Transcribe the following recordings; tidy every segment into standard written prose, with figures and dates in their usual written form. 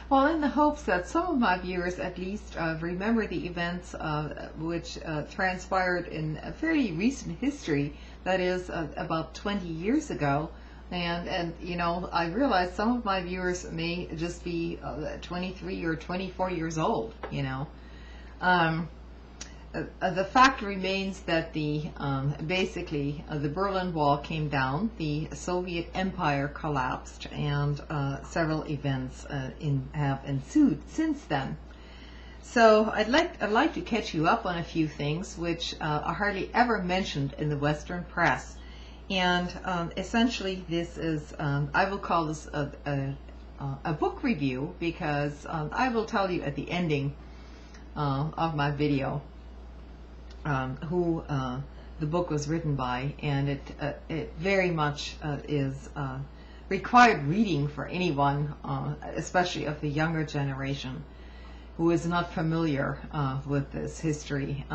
Well, in the hopes that some of my viewers at least remember the events which transpired in a fairly recent history, that is about 20 years ago, and you know, I realize some of my viewers may just be 23 or 24 years old, you know. The fact remains that basically the Berlin Wall came down, the Soviet Empire collapsed, and several events have ensued since then. So I'd like to catch you up on a few things which are hardly ever mentioned in the Western press, and essentially this is I will call this a book review, because I will tell you at the ending of my video who the book was written by, and it very much is required reading for anyone, especially of the younger generation, who is not familiar with this history,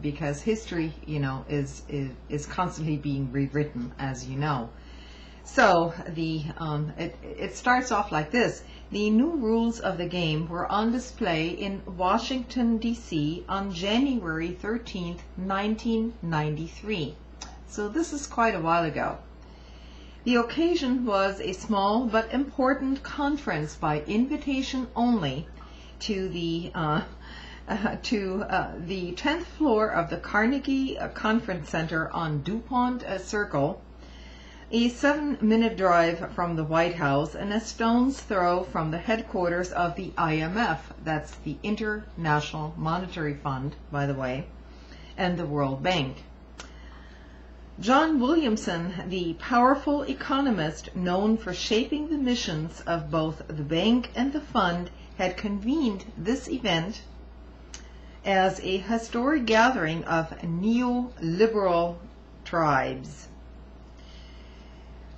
because history, you know, is constantly being rewritten, as you know. So it starts off like this. The new rules of the game were on display in Washington, D.C. on January 13th, 1993. So this is quite a while ago. The occasion was a small but important conference by invitation only to the 10th floor of the Carnegie Conference Center on DuPont Circle, a 7-minute drive from the White House and a stone's throw from the headquarters of the IMF, that's the International Monetary Fund, by the way, and the World Bank. John Williamson, the powerful economist known for shaping the missions of both the bank and the fund, had convened this event as a historic gathering of neoliberal tribes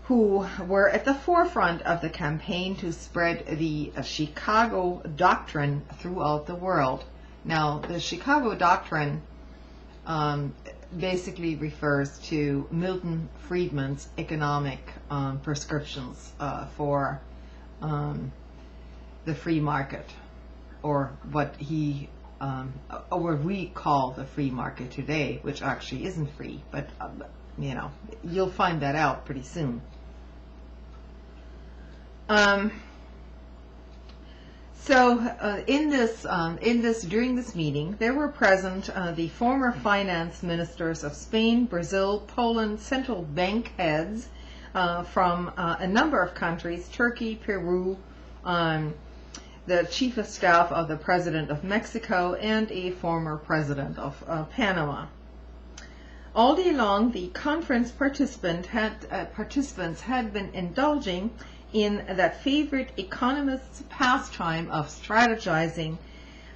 who were at the forefront of the campaign to spread the Chicago Doctrine throughout the world. Now, the Chicago Doctrine basically refers to Milton Friedman's economic prescriptions for the free market, or what we call the free market today, which actually isn't free, but you know, you'll find that out pretty soon. During this meeting, there were present the former finance ministers of Spain, Brazil, Poland, central bank heads from a number of countries, Turkey, Peru, the chief of staff of the president of Mexico, and a former president of Panama. All day long, the conference participants had been indulging in that favorite economist's pastime of strategizing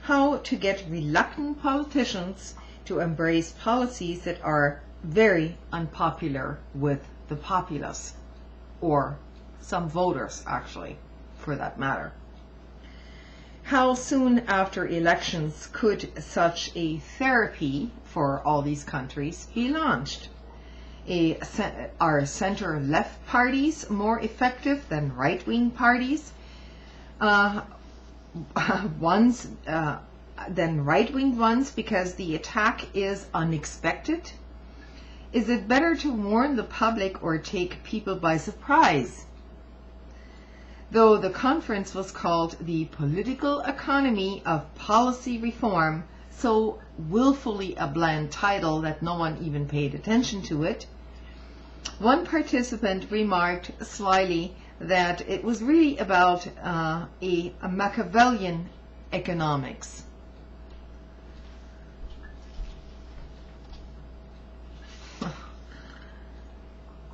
how to get reluctant politicians to embrace policies that are very unpopular with the populace, or some voters, actually, for that matter. How soon after elections could such a therapy for all these countries be launched? Are center-left parties more effective than right-wing parties? Than right-wing ones, because the attack is unexpected? Is it better to warn the public or take people by surprise? Though the conference was called the Political Economy of Policy Reform, so willfully a bland title that no one even paid attention to it, one participant remarked slyly that it was really about a Machiavellian economics.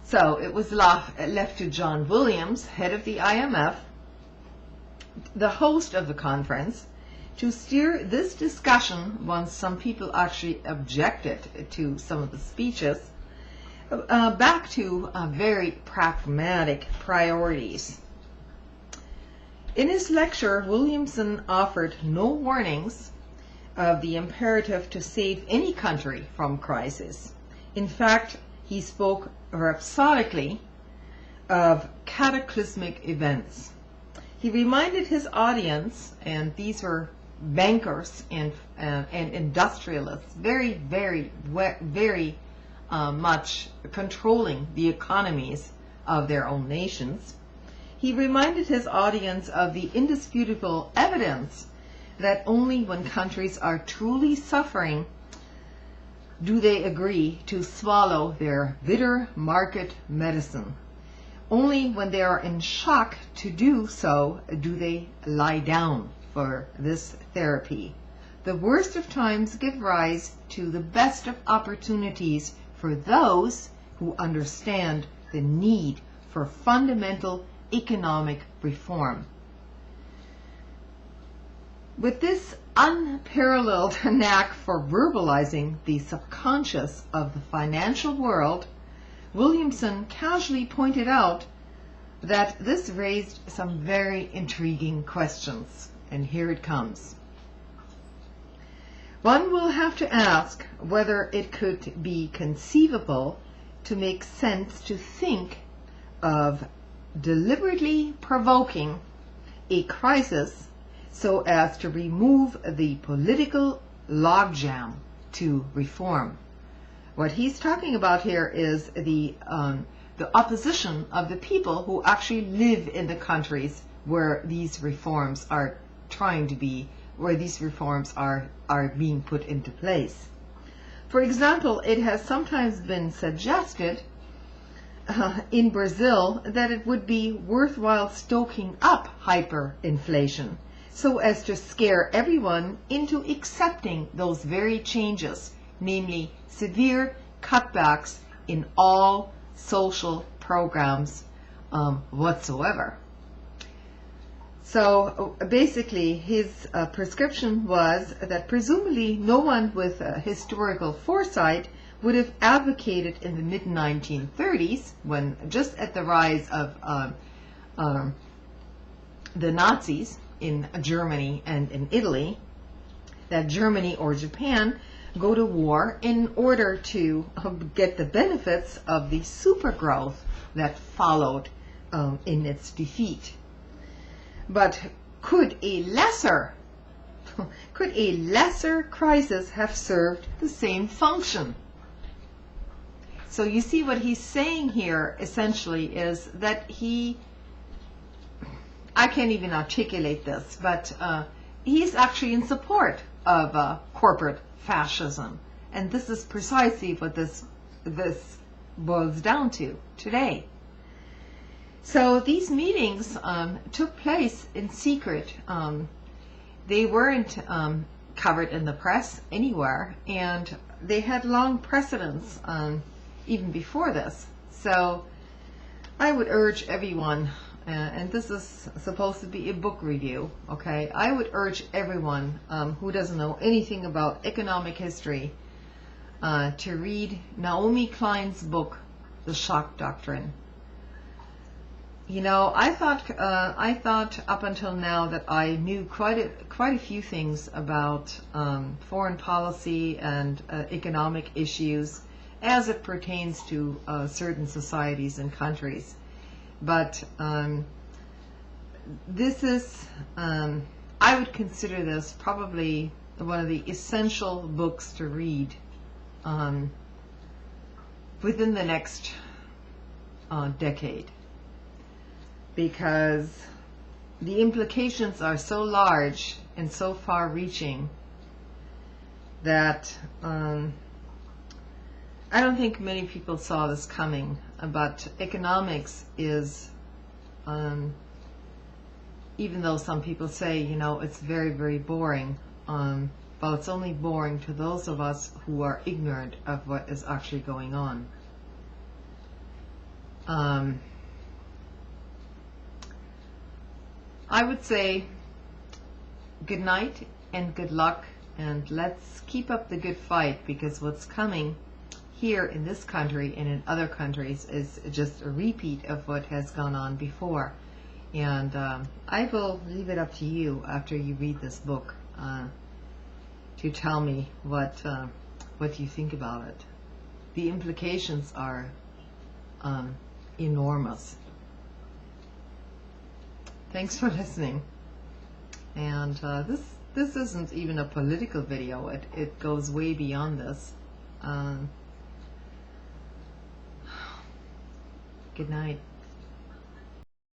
So it was left to John Williams, head of the IMF, the host of the conference, to steer this discussion, once some people actually objected to some of the speeches, back to very pragmatic priorities. In his lecture, Williamson offered no warnings of the imperative to save any country from crisis. In fact, he spoke rhapsodically of cataclysmic events. He reminded his audience, and these were bankers and industrialists, very, very, very much controlling the economies of their own nations. He reminded his audience of the indisputable evidence that only when countries are truly suffering do they agree to swallow their bitter market medicine. Only when they are in shock to do so do they lie down for this therapy. The worst of times give rise to the best of opportunities for those who understand the need for fundamental economic reform. With this unparalleled knack for verbalizing the subconscious of the financial world, Williamson casually pointed out that this raised some very intriguing questions, and here it comes. One will have to ask whether it could be conceivable to make sense to think of deliberately provoking a crisis so as to remove the political logjam to reform. What he's talking about here is the opposition of the people who actually live in the countries where these reforms are being put into place. For example, it has sometimes been suggested in Brazil that it would be worthwhile stoking up hyperinflation so as to scare everyone into accepting those very changes, namely severe cutbacks in all social programs whatsoever. So basically his prescription was that presumably no one with historical foresight would have advocated in the mid-1930s, when just at the rise of the Nazis in Germany and in Italy, that Germany or Japan go to war in order to get the benefits of the supergrowth that followed in its defeat. But could a lesser crisis have served the same function? So you see what he's saying here essentially is that I can't even articulate this, but he's actually in support of corporate fascism. And this is precisely what this boils down to today. So these meetings took place in secret. They weren't covered in the press anywhere, and they had long precedence even before this. So I would urge everyone, and this is supposed to be a book review, okay? I would urge everyone who doesn't know anything about economic history to read Naomi Klein's book, The Shock Doctrine. You know, I thought up until now that I knew quite a few things about foreign policy and economic issues as it pertains to certain societies and countries. But this is, I would consider this probably one of the essential books to read within the next decade, because the implications are so large and so far-reaching that I don't think many people saw this coming. But economics is, even though some people say, you know, it's very, very boring, well, it's only boring to those of us who are ignorant of what is actually going on. I would say good night and good luck, and let's keep up the good fight, because what's coming here in this country and in other countries is just a repeat of what has gone on before. And I will leave it up to you after you read this book to tell me what you think about it. The implications are enormous. Thanks for listening. And this isn't even a political video. It goes way beyond this. Good night.